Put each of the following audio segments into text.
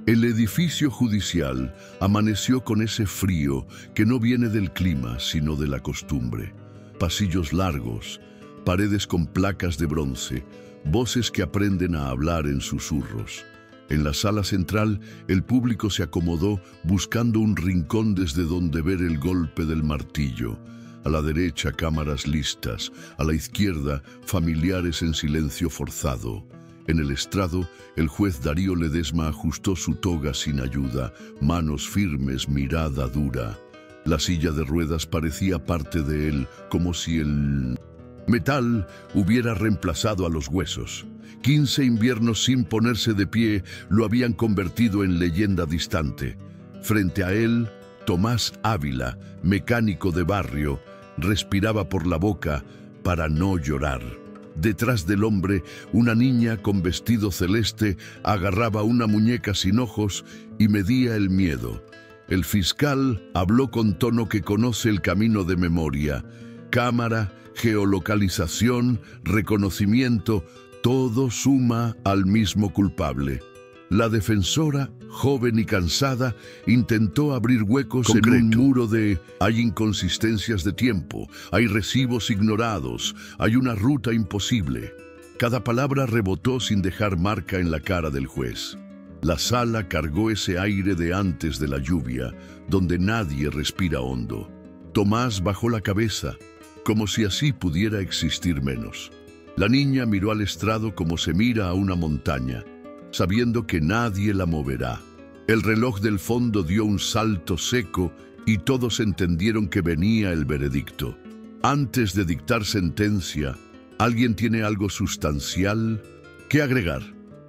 El edificio judicial amaneció con ese frío que no viene del clima, sino de la costumbre. Pasillos largos, paredes con placas de bronce, voces que aprenden a hablar en susurros. En la sala central, el público se acomodó buscando un rincón desde donde ver el golpe del martillo. A la derecha, cámaras listas. A la izquierda, familiares en silencio forzado. En el estrado, el juez Darío Ledesma ajustó su toga sin ayuda, manos firmes, mirada dura. La silla de ruedas parecía parte de él, como si el metal hubiera reemplazado a los huesos. 15 inviernos sin ponerse de pie lo habían convertido en leyenda distante. Frente a él, Tomás Ávila, mecánico de barrio, respiraba por la boca para no llorar. Detrás del hombre, una niña con vestido celeste agarraba una muñeca sin ojos y medía el miedo. El fiscal habló con tono que conoce el camino de memoria. Cámara, geolocalización, reconocimiento, todo suma al mismo culpable. La defensora, joven y cansada, intentó abrir huecos en un muro de hay inconsistencias de tiempo, hay recibos ignorados, hay una ruta imposible. Cada palabra rebotó sin dejar marca en la cara del juez. La sala cargó ese aire de antes de la lluvia, donde nadie respira hondo. Tomás bajó la cabeza, como si así pudiera existir menos. La niña miró al estrado como se mira a una montaña, sabiendo que nadie la moverá. El reloj del fondo dio un salto seco y todos entendieron que venía el veredicto. Antes de dictar sentencia, ¿alguien tiene algo sustancial que agregar?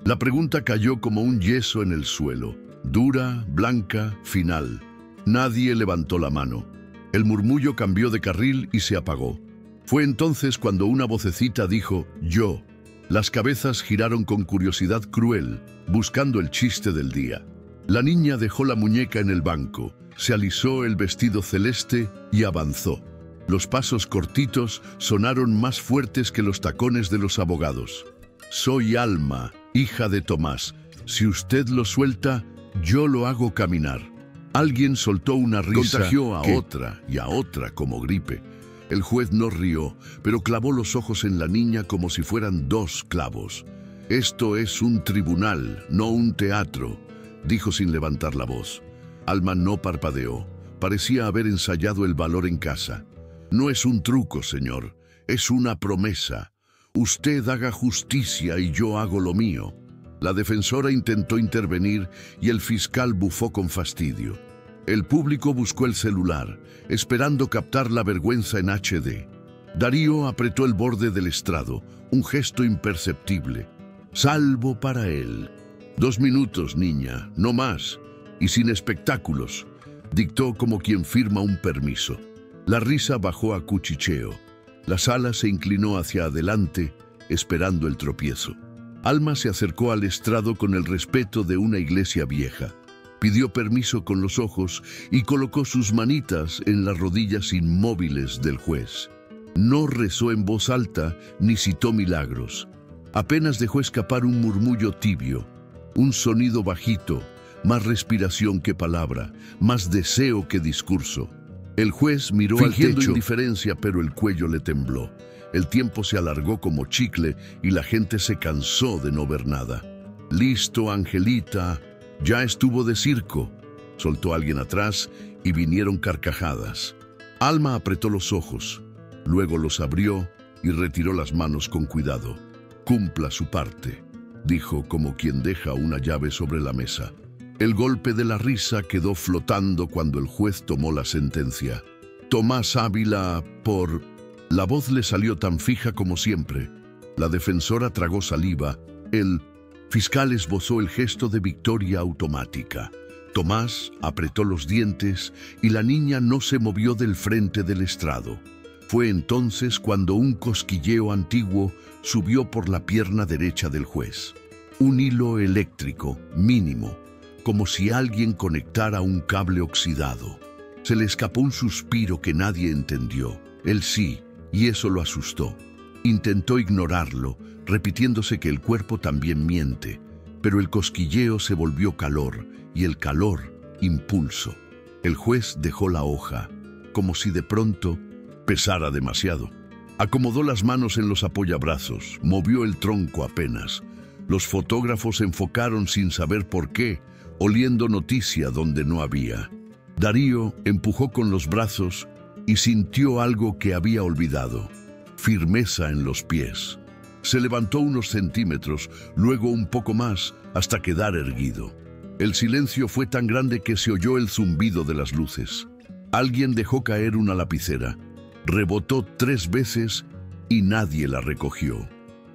La pregunta cayó como un yeso en el suelo, dura, blanca, final. Nadie levantó la mano. El murmullo cambió de carril y se apagó. Fue entonces cuando una vocecita dijo, yo. Las cabezas giraron con curiosidad cruel, buscando el chiste del día. La niña dejó la muñeca en el banco, se alisó el vestido celeste y avanzó. Los pasos cortitos sonaron más fuertes que los tacones de los abogados. Soy Alma, hija de Tomás. Si usted lo suelta, yo lo hago caminar. Alguien soltó una risa. Contagió a otra y a otra como gripe. El juez no rió, pero clavó los ojos en la niña como si fueran 2 clavos. Esto es un tribunal, no un teatro, dijo sin levantar la voz. Alma no parpadeó. Parecía haber ensayado el valor en casa. No es un truco, señor. Es una promesa. Usted haga justicia y yo hago lo mío. La defensora intentó intervenir y el fiscal bufó con fastidio. El público buscó el celular, esperando captar la vergüenza en HD. Darío apretó el borde del estrado, un gesto imperceptible. Salvo para él. 2 minutos, niña, no más. Y sin espectáculos. Dictó como quien firma un permiso. La risa bajó a cuchicheo. La sala se inclinó hacia adelante, esperando el tropiezo. Alma se acercó al estrado con el respeto de una iglesia vieja. Pidió permiso con los ojos y colocó sus manitas en las rodillas inmóviles del juez. No rezó en voz alta ni citó milagros. Apenas dejó escapar un murmullo tibio, un sonido bajito, más respiración que palabra, más deseo que discurso. El juez miró al techo, indiferencia, pero el cuello le tembló. El tiempo se alargó como chicle y la gente se cansó de no ver nada. Listo, Angelita. Ya estuvo de circo, soltó alguien atrás y vinieron carcajadas. Alma apretó los ojos, luego los abrió y retiró las manos con cuidado. Cumpla su parte, dijo como quien deja una llave sobre la mesa. El golpe de la risa quedó flotando cuando el juez tomó la sentencia. Tomás Ávila por... La voz le salió tan fija como siempre. La defensora tragó saliva. El fiscal esbozó el gesto de victoria automática. Tomás apretó los dientes y la niña no se movió del frente del estrado. Fue entonces cuando un cosquilleo antiguo subió por la pierna derecha del juez. Un hilo eléctrico, mínimo, como si alguien conectara un cable oxidado. Se le escapó un suspiro que nadie entendió. Él sí, y eso lo asustó. Intentó ignorarlo, repitiéndose que el cuerpo también miente. pero el cosquilleo se volvió calor y el calor impulso. El juez dejó la hoja, como si de pronto pesara demasiado. Acomodó las manos en los apoyabrazos, movió el tronco apenas. Los fotógrafos enfocaron sin saber por qué, oliendo noticia donde no había. Darío empujó con los brazos y sintió algo que había olvidado: firmeza en los pies. Se levantó unos centímetros, luego un poco más, hasta quedar erguido. El silencio fue tan grande que se oyó el zumbido de las luces. Alguien dejó caer una lapicera. Rebotó 3 veces y nadie la recogió.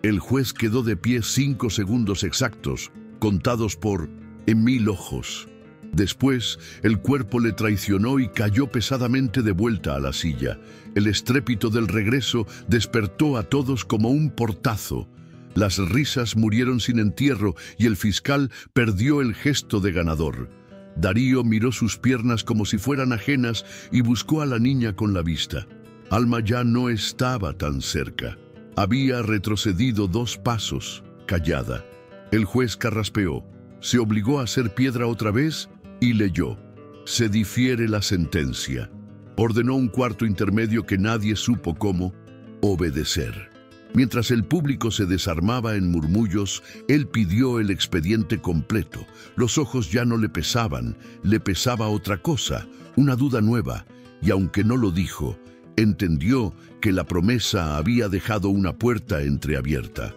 El juez quedó de pie 5 segundos exactos, contados por Emil ojos. Después, el cuerpo le traicionó y cayó pesadamente de vuelta a la silla. El estrépito del regreso despertó a todos como un portazo. Las risas murieron sin entierro y el fiscal perdió el gesto de ganador. Darío miró sus piernas como si fueran ajenas y buscó a la niña con la vista. Alma ya no estaba tan cerca. Había retrocedido 2 pasos, callada. El juez carraspeó, se obligó a hacer piedra otra vez y leyó: se difiere la sentencia. Ordenó un cuarto intermedio que nadie supo cómo obedecer. Mientras el público se desarmaba en murmullos, él pidió el expediente completo. Los ojos ya no le pesaban, le pesaba otra cosa, una duda nueva, y aunque no lo dijo, entendió que la promesa había dejado una puerta entreabierta.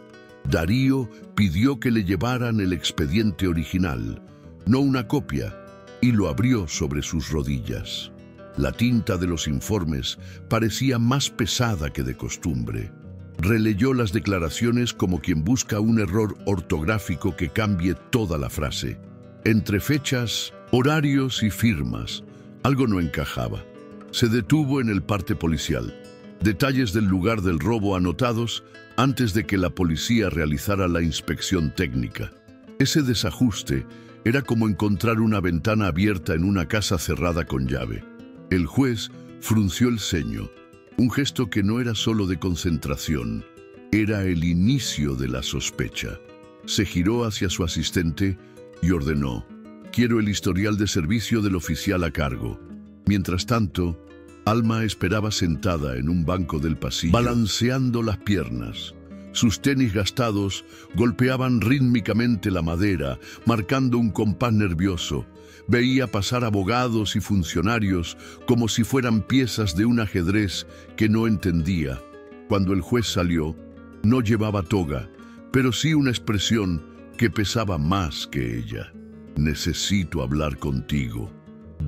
Darío pidió que le llevaran el expediente original, no una copia, y lo abrió sobre sus rodillas. La tinta de los informes parecía más pesada que de costumbre. Releyó las declaraciones como quien busca un error ortográfico que cambie toda la frase. Entre fechas, horarios y firmas, algo no encajaba. Se detuvo en el parte policial. Detalles del lugar del robo anotados antes de que la policía realizara la inspección técnica. Ese desajuste era como encontrar una ventana abierta en una casa cerrada con llave. El juez frunció el ceño, un gesto que no era solo de concentración, era el inicio de la sospecha. Se giró hacia su asistente y ordenó: quiero el historial de servicio del oficial a cargo. Mientras tanto, Alma esperaba sentada en un banco del pasillo, balanceando las piernas. Sus tenis gastados golpeaban rítmicamente la madera, marcando un compás nervioso. Veía pasar abogados y funcionarios como si fueran piezas de un ajedrez que no entendía. Cuando el juez salió, no llevaba toga, pero sí una expresión que pesaba más que ella. «Necesito hablar contigo»,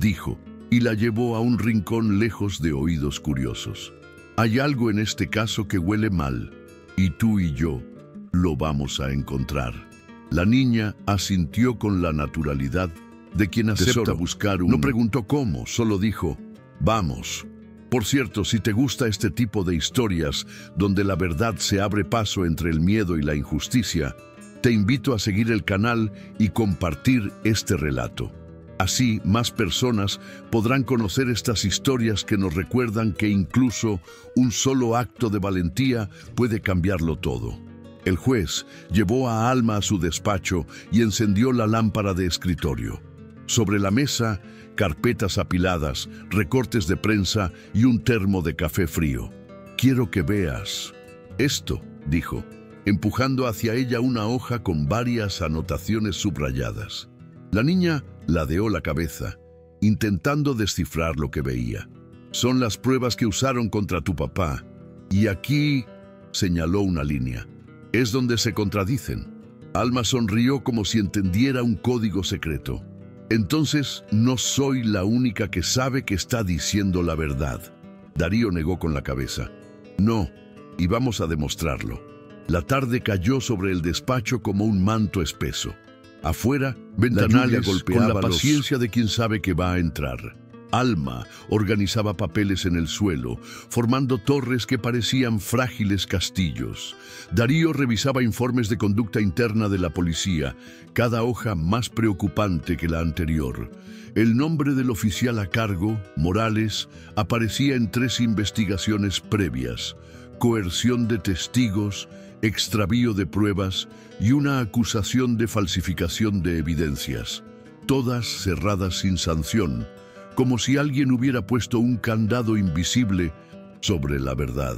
dijo, y la llevó a un rincón lejos de oídos curiosos. «Hay algo en este caso que huele mal, y tú y yo lo vamos a encontrar». La niña asintió con la naturalidad de quien acepta buscar un... No preguntó cómo, solo dijo: «Vamos». Por cierto, si te gusta este tipo de historias donde la verdad se abre paso entre el miedo y la injusticia, te invito a seguir el canal y compartir este relato. Así, más personas podrán conocer estas historias que nos recuerdan que incluso un solo acto de valentía puede cambiarlo todo. El juez llevó a Alma a su despacho y encendió la lámpara de escritorio. Sobre la mesa, carpetas apiladas, recortes de prensa y un termo de café frío. «Quiero que veas esto», dijo, empujando hacia ella una hoja con varias anotaciones subrayadas. La niña ladeó la cabeza, intentando descifrar lo que veía. «Son las pruebas que usaron contra tu papá. Y aquí», señaló una línea, «es donde se contradicen». Alma sonrió como si entendiera un código secreto. «Entonces, no soy la única que sabe que está diciendo la verdad». Darío negó con la cabeza. «No, y vamos a demostrarlo». La tarde cayó sobre el despacho como un manto espeso. Afuera, ventanales golpeaban con la paciencia de quien sabe que va a entrar. Alma organizaba papeles en el suelo, formando torres que parecían frágiles castillos. Darío revisaba informes de conducta interna de la policía, cada hoja más preocupante que la anterior. El nombre del oficial a cargo, Morales, aparecía en 3 investigaciones previas: coerción de testigos, extravío de pruebas y una acusación de falsificación de evidencias, todas cerradas sin sanción, como si alguien hubiera puesto un candado invisible sobre la verdad.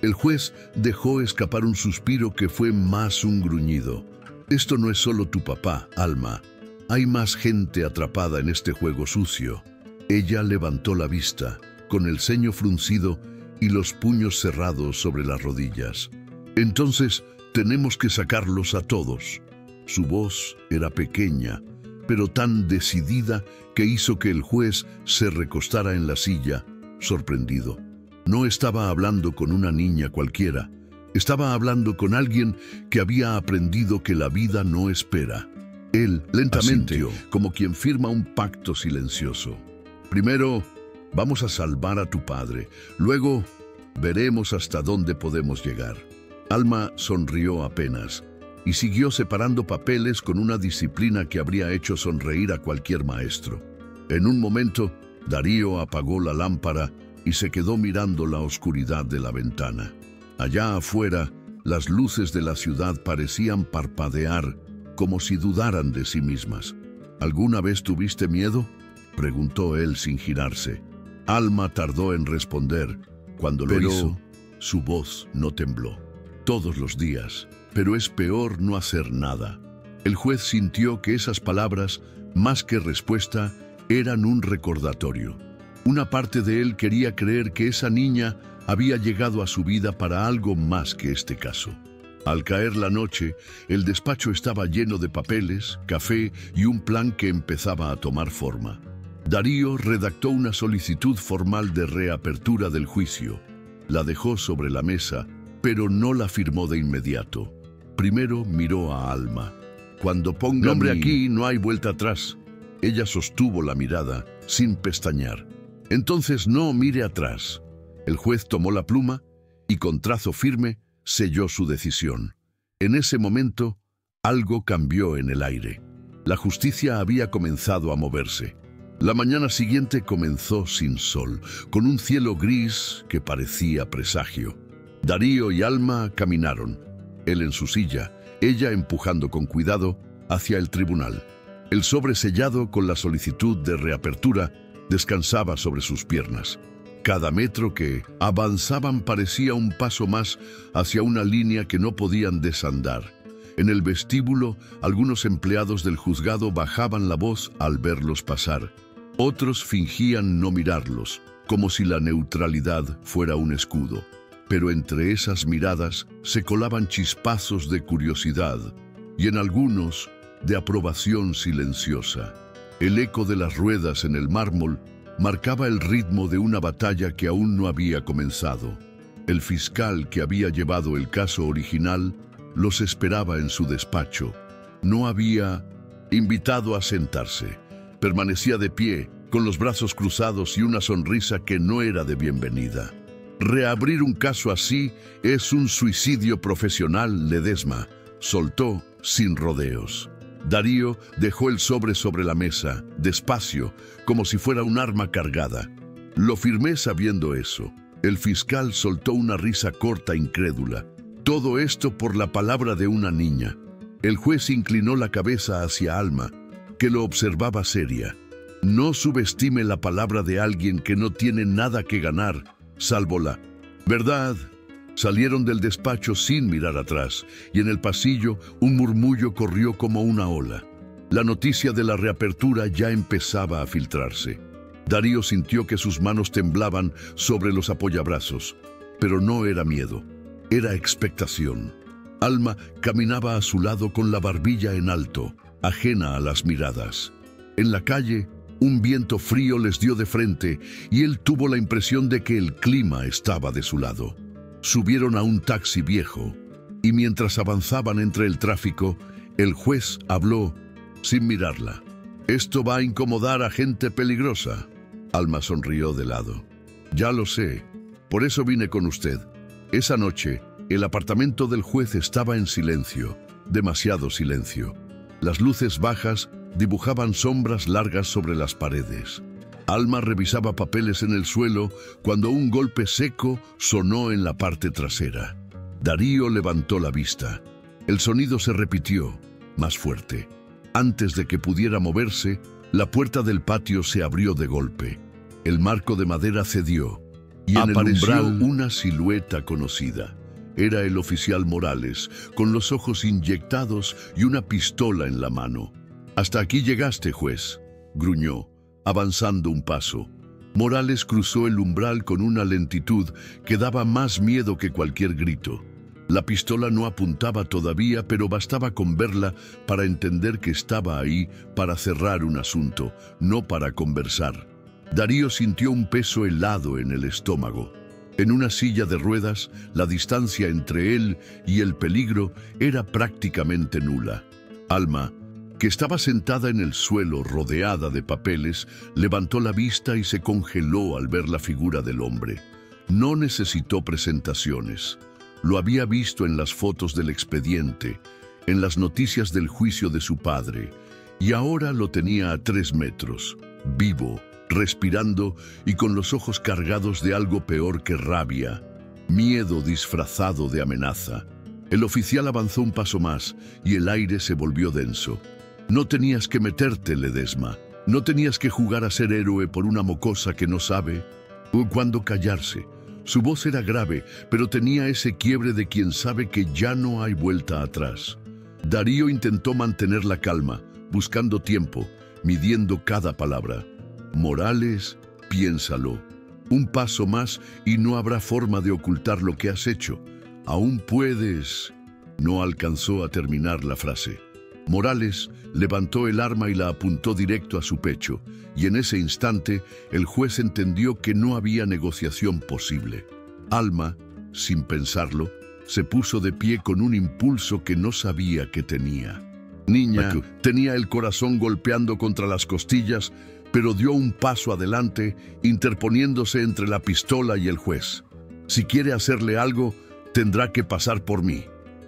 El juez dejó escapar un suspiro que fue más un gruñido. Esto no es solo tu papá, Alma. Hay más gente atrapada en este juego sucio. Ella levantó la vista, con el ceño fruncido y los puños cerrados sobre las rodillas. Entonces, tenemos que sacarlos a todos. Su voz era pequeña, pero tan decidida que hizo que el juez se recostara en la silla, sorprendido. No estaba hablando con una niña cualquiera. Estaba hablando con alguien que había aprendido que la vida no espera. Él, lentamente, asintió, como quien firma un pacto silencioso. Primero, vamos a salvar a tu padre. Luego, veremos hasta dónde podemos llegar. Alma sonrió apenas y siguió separando papeles con una disciplina que habría hecho sonreír a cualquier maestro. En un momento, Darío apagó la lámpara y se quedó mirando la oscuridad de la ventana. Allá afuera, las luces de la ciudad parecían parpadear, como si dudaran de sí mismas. ¿Alguna vez tuviste miedo?, preguntó él sin girarse. Alma tardó en responder. Cuando lo hizo, su voz no tembló. Todos los días, pero es peor no hacer nada. El juez sintió que esas palabras, más que respuesta, eran un recordatorio. Una parte de él quería creer que esa niña había llegado a su vida para algo más que este caso. Al caer la noche, el despacho estaba lleno de papeles, café y un plan que empezaba a tomar forma. Darío redactó una solicitud formal de reapertura del juicio. La dejó sobre la mesa, pero no la firmó de inmediato. Primero miró a Alma. Cuando ponga nombre aquí, no hay vuelta atrás. Ella sostuvo la mirada, sin pestañear. Entonces no mire atrás. El juez tomó la pluma y con trazo firme selló su decisión. En ese momento, algo cambió en el aire. La justicia había comenzado a moverse. La mañana siguiente comenzó sin sol, con un cielo gris que parecía presagio. Darío y Alma caminaron, él en su silla, ella empujando con cuidado hacia el tribunal. El sobre sellado con la solicitud de reapertura descansaba sobre sus piernas. Cada metro que avanzaban parecía un paso más hacia una línea que no podían desandar. En el vestíbulo, algunos empleados del juzgado bajaban la voz al verlos pasar. Otros fingían no mirarlos, como si la neutralidad fuera un escudo. Pero entre esas miradas se colaban chispazos de curiosidad y en algunos de aprobación silenciosa. El eco de las ruedas en el mármol marcaba el ritmo de una batalla que aún no había comenzado. El fiscal que había llevado el caso original los esperaba en su despacho. No había invitado a sentarse. Permanecía de pie, con los brazos cruzados y una sonrisa que no era de bienvenida. Reabrir un caso así es un suicidio profesional, Ledesma, soltó sin rodeos. Darío dejó el sobre la mesa, despacio, como si fuera un arma cargada. Lo firmé sabiendo eso. El fiscal soltó una risa corta, incrédula. Todo esto por la palabra de una niña. El juez inclinó la cabeza hacia Alma, que lo observaba seria. No subestime la palabra de alguien que no tiene nada que ganar, salvo la verdad. Salieron del despacho sin mirar atrás, y en el pasillo un murmullo corrió como una ola. La noticia de la reapertura ya empezaba a filtrarse. Darío sintió que sus manos temblaban sobre los apoyabrazos, pero no era miedo, era expectación. Alma caminaba a su lado con la barbilla en alto, ajena a las miradas. En la calle, un viento frío les dio de frente y él tuvo la impresión de que el clima estaba de su lado. Subieron a un taxi viejo y mientras avanzaban entre el tráfico, el juez habló sin mirarla. «Esto va a incomodar a gente peligrosa». Alma sonrió de lado. «Ya lo sé, por eso vine con usted». Esa noche, el apartamento del juez estaba en silencio, demasiado silencio. Las luces bajas dibujaban sombras largas sobre las paredes. Alma revisaba papeles en el suelo cuando un golpe seco sonó en la parte trasera. Darío levantó la vista. El sonido se repitió, más fuerte. Antes de que pudiera moverse, la puerta del patio se abrió de golpe. El marco de madera cedió y apareció una silueta conocida. Era el oficial Morales, con los ojos inyectados y una pistola en la mano. «Hasta aquí llegaste, juez», gruñó, avanzando un paso. Morales cruzó el umbral con una lentitud que daba más miedo que cualquier grito. La pistola no apuntaba todavía, pero bastaba con verla para entender que estaba ahí para cerrar un asunto, no para conversar. Darío sintió un peso helado en el estómago. En una silla de ruedas, la distancia entre él y el peligro era prácticamente nula. Alma, que estaba sentada en el suelo rodeada de papeles, levantó la vista y se congeló al ver la figura del hombre. No necesitó presentaciones. Lo había visto en las fotos del expediente, en las noticias del juicio de su padre, y ahora lo tenía a 3 metros, vivo, respirando y con los ojos cargados de algo peor que rabia, miedo disfrazado de amenaza. El oficial avanzó un paso más y el aire se volvió denso. «No tenías que meterte, Ledesma. No tenías que jugar a ser héroe por una mocosa que no sabe cuándo callarse». Su voz era grave, pero tenía ese quiebre de quien sabe que ya no hay vuelta atrás. Darío intentó mantener la calma, buscando tiempo, midiendo cada palabra. «Morales, piénsalo. Un paso más y no habrá forma de ocultar lo que has hecho. Aún puedes». No alcanzó a terminar la frase. Morales levantó el arma y la apuntó directo a su pecho, y en ese instante el juez entendió que no había negociación posible. Alma, sin pensarlo, se puso de pie con un impulso que no sabía que tenía. Niña tenía el corazón golpeando contra las costillas, pero dio un paso adelante, interponiéndose entre la pistola y el juez. «Si quiere hacerle algo, tendrá que pasar por mí»,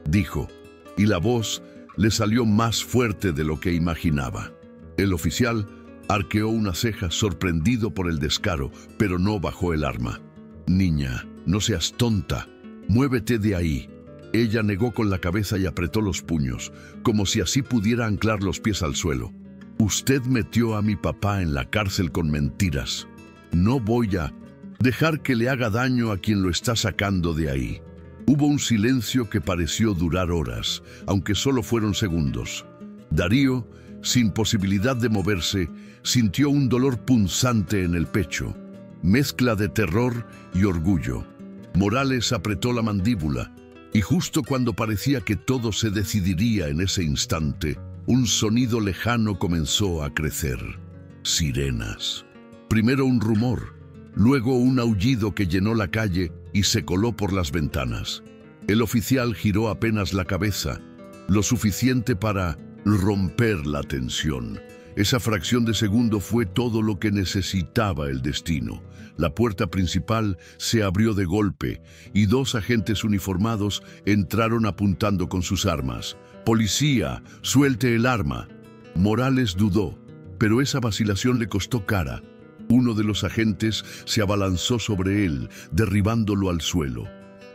dijo, y la voz le salió más fuerte de lo que imaginaba. El oficial arqueó una ceja sorprendido por el descaro, pero no bajó el arma. «Niña, no seas tonta. Muévete de ahí». Ella negó con la cabeza y apretó los puños, como si así pudiera anclar los pies al suelo. «Usted metió a mi papá en la cárcel con mentiras. No voy a dejar que le haga daño a quien lo está sacando de ahí». Hubo un silencio que pareció durar horas, aunque solo fueron segundos. Darío, sin posibilidad de moverse, sintió un dolor punzante en el pecho, mezcla de terror y orgullo. Morales apretó la mandíbula, y justo cuando parecía que todo se decidiría en ese instante, un sonido lejano comenzó a crecer. Sirenas. Primero un rumor, luego un aullido que llenó la calle y se coló por las ventanas. El oficial giró apenas la cabeza, lo suficiente para romper la tensión. Esa fracción de segundo fue todo lo que necesitaba el destino. La puerta principal se abrió de golpe y 2 agentes uniformados entraron apuntando con sus armas. «Policía, suelte el arma». Morales dudó, pero esa vacilación le costó cara. Uno de los agentes se abalanzó sobre él, derribándolo al suelo.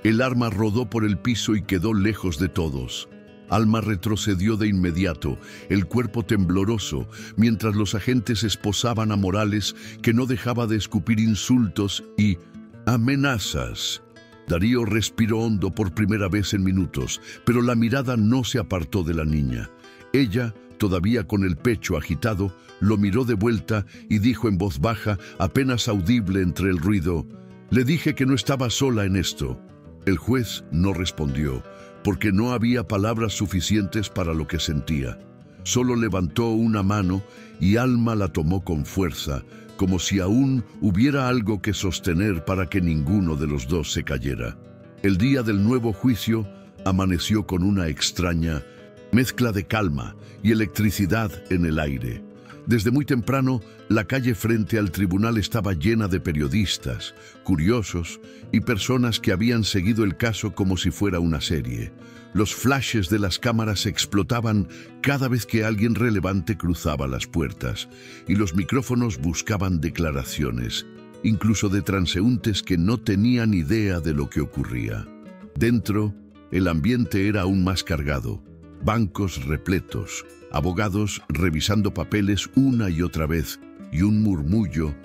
El arma rodó por el piso y quedó lejos de todos. Alma retrocedió de inmediato, el cuerpo tembloroso, mientras los agentes esposaban a Morales, que no dejaba de escupir insultos y amenazas. Darío respiró hondo por primera vez en minutos, pero la mirada no se apartó de la niña. Ella, todavía con el pecho agitado, lo miró de vuelta y dijo en voz baja, apenas audible entre el ruido: «Le dije que no estaba sola en esto». El juez no respondió, porque no había palabras suficientes para lo que sentía. Solo levantó una mano y Alma la tomó con fuerza, como si aún hubiera algo que sostener para que ninguno de los dos se cayera. El día del nuevo juicio amaneció con una extraña mezcla de calma y electricidad en el aire. Desde muy temprano, la calle frente al tribunal estaba llena de periodistas, curiosos y personas que habían seguido el caso como si fuera una serie. Los flashes de las cámaras explotaban cada vez que alguien relevante cruzaba las puertas, y los micrófonos buscaban declaraciones, incluso de transeúntes que no tenían idea de lo que ocurría. Dentro, el ambiente era aún más cargado. Bancos repletos, abogados revisando papeles una y otra vez, y un murmullo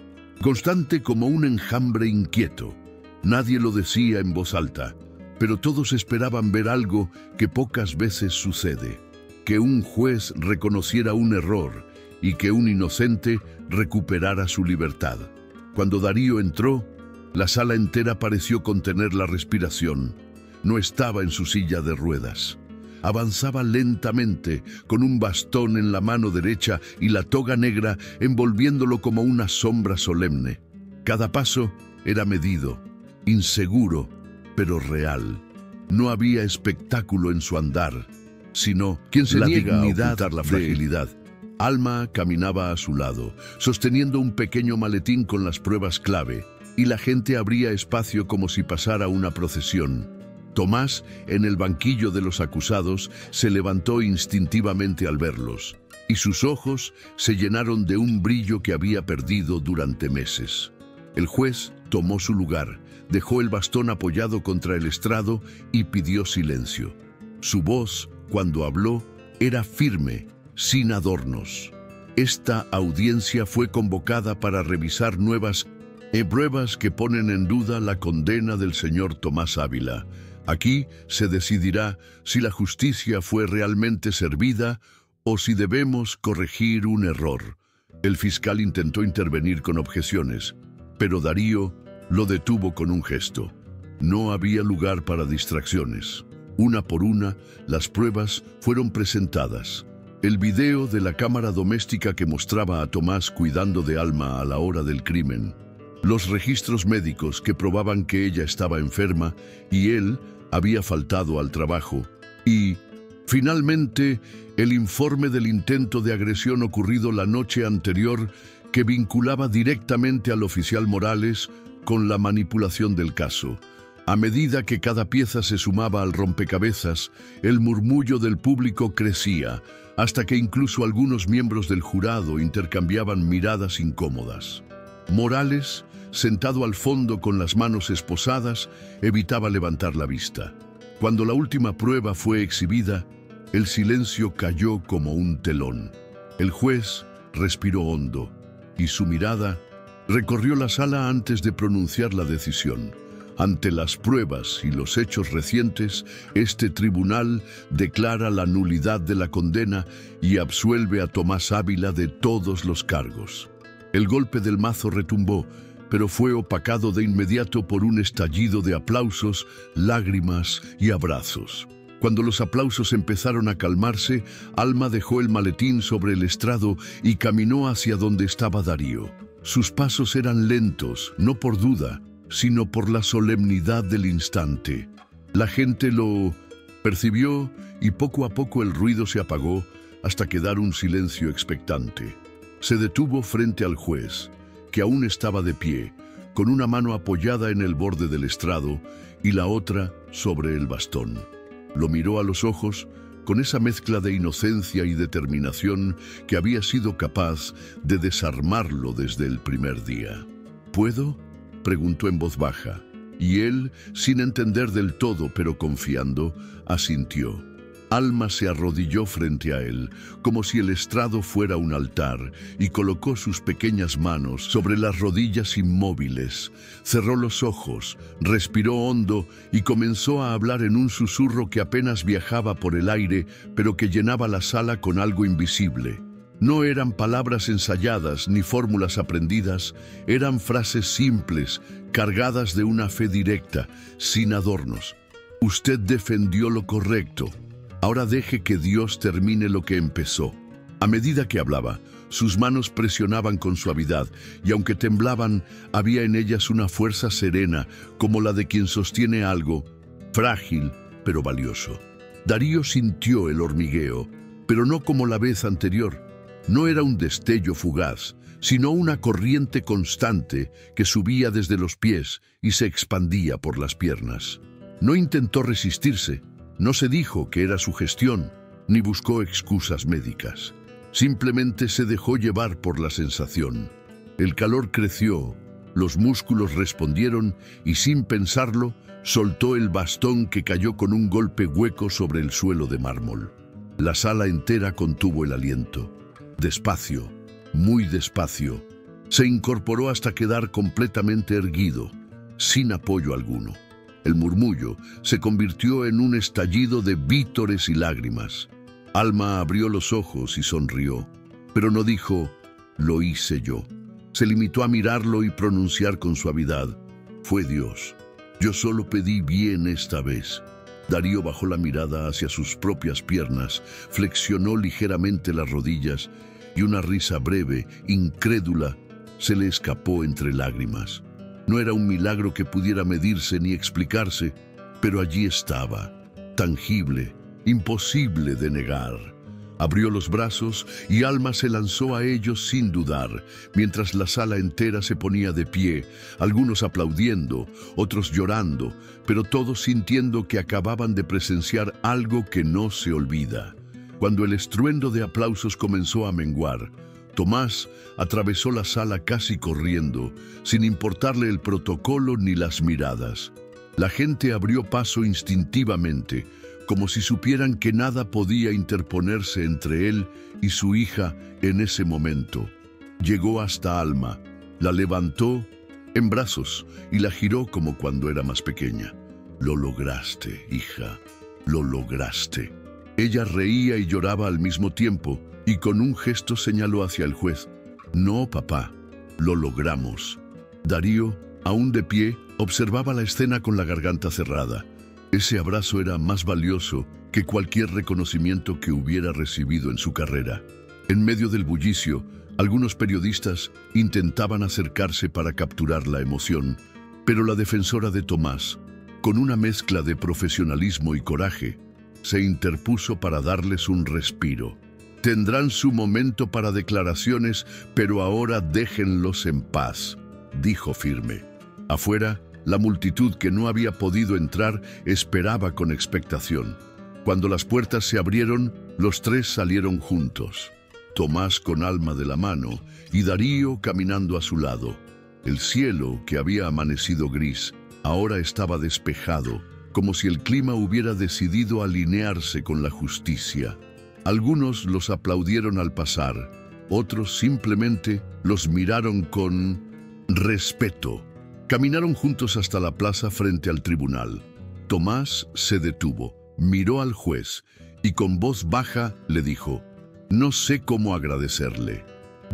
constante como un enjambre inquieto. Nadie lo decía en voz alta, pero todos esperaban ver algo que pocas veces sucede: que un juez reconociera un error y que un inocente recuperara su libertad. Cuando Darío entró, la sala entera pareció contener la respiración. No estaba en su silla de ruedas. Avanzaba lentamente, con un bastón en la mano derecha y la toga negra envolviéndolo como una sombra solemne. Cada paso era medido, inseguro, pero real. No había espectáculo en su andar, sino quien se niega a ocultar la fragilidad. Alma caminaba a su lado, sosteniendo un pequeño maletín con las pruebas clave, y la gente abría espacio como si pasara una procesión. Tomás, en el banquillo de los acusados, se levantó instintivamente al verlos, y sus ojos se llenaron de un brillo que había perdido durante meses. El juez tomó su lugar, dejó el bastón apoyado contra el estrado y pidió silencio. Su voz, cuando habló, era firme, sin adornos. Esta audiencia fue convocada para revisar nuevas pruebas que ponen en duda la condena del señor Tomás Ávila. Aquí se decidirá si la justicia fue realmente servida o si debemos corregir un error. El fiscal intentó intervenir con objeciones, pero Darío lo detuvo con un gesto. No había lugar para distracciones. Una por una, las pruebas fueron presentadas. El video de la cámara doméstica que mostraba a Tomás cuidando de Alma a la hora del crimen. Los registros médicos que probaban que ella estaba enferma y él había faltado al trabajo. Y, finalmente, el informe del intento de agresión ocurrido la noche anterior que vinculaba directamente al oficial Morales con la manipulación del caso. A medida que cada pieza se sumaba al rompecabezas, el murmullo del público crecía, hasta que incluso algunos miembros del jurado intercambiaban miradas incómodas. Morales, sentado al fondo con las manos esposadas, evitaba levantar la vista. Cuando la última prueba fue exhibida, el silencio cayó como un telón. El juez respiró hondo, y su mirada recorrió la sala antes de pronunciar la decisión. Ante las pruebas y los hechos recientes, este tribunal declara la nulidad de la condena y absuelve a Tomás Ávila de todos los cargos. El golpe del mazo retumbó, pero fue opacado de inmediato por un estallido de aplausos, lágrimas y abrazos. Cuando los aplausos empezaron a calmarse, Alma dejó el maletín sobre el estrado y caminó hacia donde estaba Darío. Sus pasos eran lentos, no por duda, sino por la solemnidad del instante. La gente lo percibió y poco a poco el ruido se apagó hasta quedar un silencio expectante. Se detuvo frente al juez, que aún estaba de pie, con una mano apoyada en el borde del estrado y la otra sobre el bastón. Lo miró a los ojos con esa mezcla de inocencia y determinación que había sido capaz de desarmarlo desde el primer día. ¿Puedo?, preguntó en voz baja, y él, sin entender del todo pero confiando, asintió. Alma se arrodilló frente a él, como si el estrado fuera un altar, y colocó sus pequeñas manos sobre las rodillas inmóviles. Cerró los ojos, respiró hondo y comenzó a hablar en un susurro que apenas viajaba por el aire, pero que llenaba la sala con algo invisible. No eran palabras ensayadas ni fórmulas aprendidas, eran frases simples, cargadas de una fe directa, sin adornos. Usted defendió lo correcto. Ahora deje que Dios termine lo que empezó. A medida que hablaba, sus manos presionaban con suavidad, y aunque temblaban, había en ellas una fuerza serena, como la de quien sostiene algo, frágil pero valioso. Darío sintió el hormigueo, pero no como la vez anterior. No era un destello fugaz, sino una corriente constante que subía desde los pies y se expandía por las piernas. No intentó resistirse, no se dijo que era sugestión, ni buscó excusas médicas. Simplemente se dejó llevar por la sensación. El calor creció, los músculos respondieron y sin pensarlo, Soltó el bastón que cayó con un golpe hueco sobre el suelo de mármol. La sala entera contuvo el aliento. Despacio, muy despacio, se incorporó hasta quedar completamente erguido, sin apoyo alguno. El murmullo se convirtió en un estallido de vítores y lágrimas. Alma abrió los ojos y sonrió, pero no dijo, «Lo hice yo». Se limitó a mirarlo y pronunciar con suavidad, «Fue Dios. Yo solo pedí bien esta vez». Darío bajó la mirada hacia sus propias piernas, flexionó ligeramente las rodillas y una risa breve, incrédula, se le escapó entre lágrimas. No era un milagro que pudiera medirse ni explicarse, pero allí estaba, tangible, imposible de negar. Abrió los brazos y Alma se lanzó a ellos sin dudar, mientras la sala entera se ponía de pie, algunos aplaudiendo, otros llorando, pero todos sintiendo que acababan de presenciar algo que no se olvida. Cuando el estruendo de aplausos comenzó a menguar, Tomás atravesó la sala casi corriendo, sin importarle el protocolo ni las miradas. La gente abrió paso instintivamente, como si supieran que nada podía interponerse entre él y su hija en ese momento. Llegó hasta Alma, la levantó en brazos y la giró como cuando era más pequeña. «Lo lograste, hija, lo lograste». Ella reía y lloraba al mismo tiempo, y con un gesto señaló hacia el juez. «No, papá, lo logramos». Darío, aún de pie, observaba la escena con la garganta cerrada. Ese abrazo era más valioso que cualquier reconocimiento que hubiera recibido en su carrera. En medio del bullicio, algunos periodistas intentaban acercarse para capturar la emoción, pero la defensora de Tomás, con una mezcla de profesionalismo y coraje, se interpuso para darles un respiro. «Tendrán su momento para declaraciones, pero ahora déjenlos en paz», dijo firme. Afuera, la multitud que no había podido entrar esperaba con expectación. Cuando las puertas se abrieron, los tres salieron juntos. Tomás con Alma de la mano y Darío caminando a su lado. El cielo, que había amanecido gris, ahora estaba despejado, como si el clima hubiera decidido alinearse con la justicia. Algunos los aplaudieron al pasar, otros simplemente los miraron con respeto. Caminaron juntos hasta la plaza frente al tribunal. Tomás se detuvo, miró al juez y con voz baja le dijo, «No sé cómo agradecerle».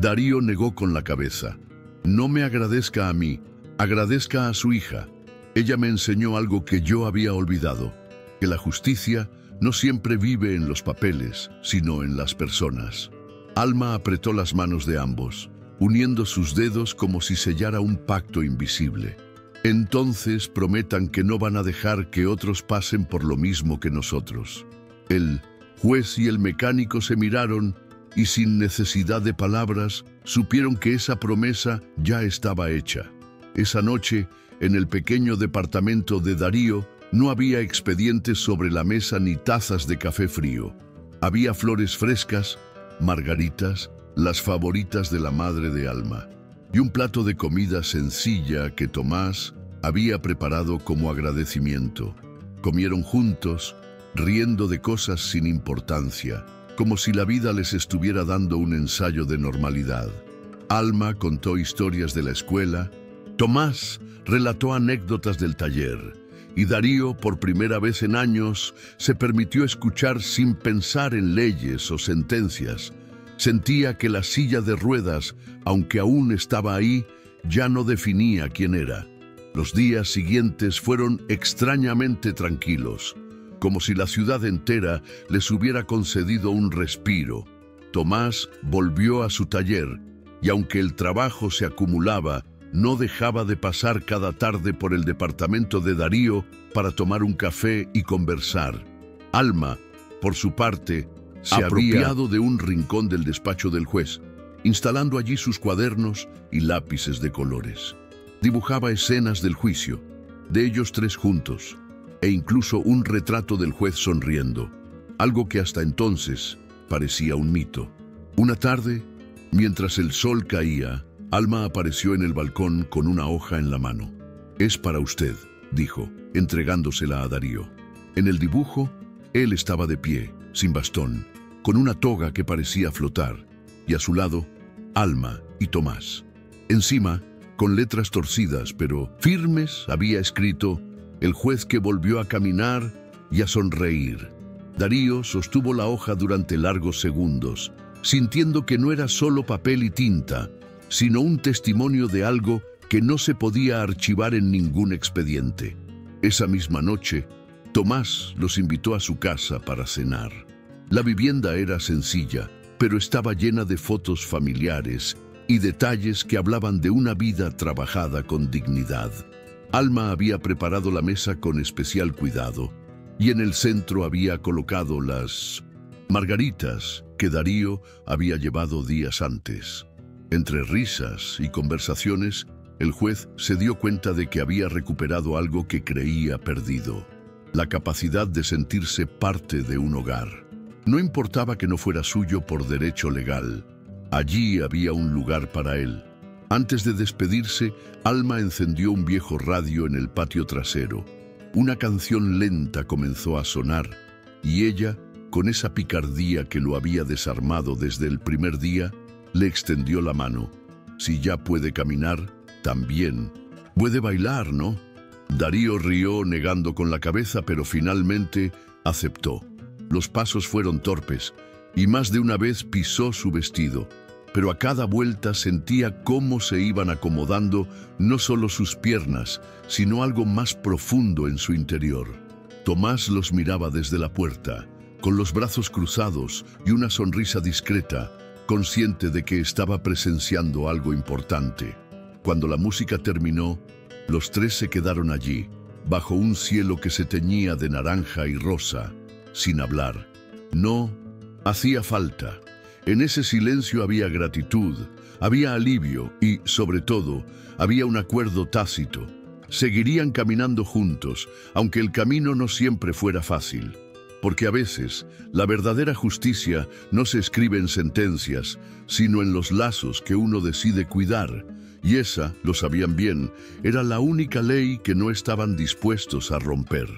Darío negó con la cabeza. «No me agradezca a mí, agradezca a su hija. Ella me enseñó algo que yo había olvidado, que la justicia no siempre vive en los papeles, sino en las personas». Alma apretó las manos de ambos, uniendo sus dedos como si sellara un pacto invisible. «Entonces prometan que no van a dejar que otros pasen por lo mismo que nosotros». El juez y el mecánico se miraron y sin necesidad de palabras supieron que esa promesa ya estaba hecha. Esa noche, en el pequeño departamento de Darío, no había expedientes sobre la mesa ni tazas de café frío. Había flores frescas, margaritas, las favoritas de la madre de Alma, y un plato de comida sencilla que Tomás había preparado como agradecimiento. Comieron juntos, riendo de cosas sin importancia, como si la vida les estuviera dando un ensayo de normalidad. Alma contó historias de la escuela, Tomás relató anécdotas del taller, y Darío, por primera vez en años, se permitió escuchar sin pensar en leyes o sentencias. Sentía que la silla de ruedas, aunque aún estaba ahí, ya no definía quién era. Los días siguientes fueron extrañamente tranquilos, como si la ciudad entera les hubiera concedido un respiro. Tomás volvió a su taller, y aunque el trabajo se acumulaba, no dejaba de pasar cada tarde por el departamento de Darío para tomar un café y conversar. Alma, por su parte, se había apropiado de un rincón del despacho del juez, instalando allí sus cuadernos y lápices de colores. Dibujaba escenas del juicio, de ellos tres juntos, e incluso un retrato del juez sonriendo, algo que hasta entonces parecía un mito. Una tarde, mientras el sol caía, Alma apareció en el balcón con una hoja en la mano. «Es para usted», dijo. entregándosela a Darío. En el dibujo, él estaba de pie, sin bastón, con una toga que parecía flotar, y a su lado, Alma y Tomás. Encima, con letras torcidas pero firmes, había escrito: el juez que volvió a caminar y a sonreír. Darío sostuvo la hoja durante largos segundos, sintiendo que no era solo papel y tinta, sino un testimonio de algo que no se podía archivar en ningún expediente. Esa misma noche, Tomás los invitó a su casa para cenar. La vivienda era sencilla, pero estaba llena de fotos familiares y detalles que hablaban de una vida trabajada con dignidad. Alma había preparado la mesa con especial cuidado, y en el centro había colocado las margaritas que Darío había llevado días antes. Entre risas y conversaciones, el juez se dio cuenta de que había recuperado algo que creía perdido: la capacidad de sentirse parte de un hogar. No importaba que no fuera suyo por derecho legal, allí había un lugar para él. Antes de despedirse, Alma encendió un viejo radio en el patio trasero. Una canción lenta comenzó a sonar, y ella, con esa picardía que lo había desarmado desde el primer día, le extendió la mano. Si ya puede caminar, también puede bailar, ¿no? Darío rió negando con la cabeza, pero finalmente aceptó. Los pasos fueron torpes, y más de una vez pisó su vestido, pero a cada vuelta sentía cómo se iban acomodando no solo sus piernas, sino algo más profundo en su interior. Tomás los miraba desde la puerta, con los brazos cruzados y una sonrisa discreta, consciente de que estaba presenciando algo importante. Cuando la música terminó, los tres se quedaron allí, bajo un cielo que se teñía de naranja y rosa, sin hablar. No hacía falta. En ese silencio había gratitud, había alivio y, sobre todo, había un acuerdo tácito. Seguirían caminando juntos, aunque el camino no siempre fuera fácil. Porque a veces, la verdadera justicia no se escribe en sentencias, sino en los lazos que uno decide cuidar. Y esa, lo sabían bien, era la única ley que no estaban dispuestos a romper.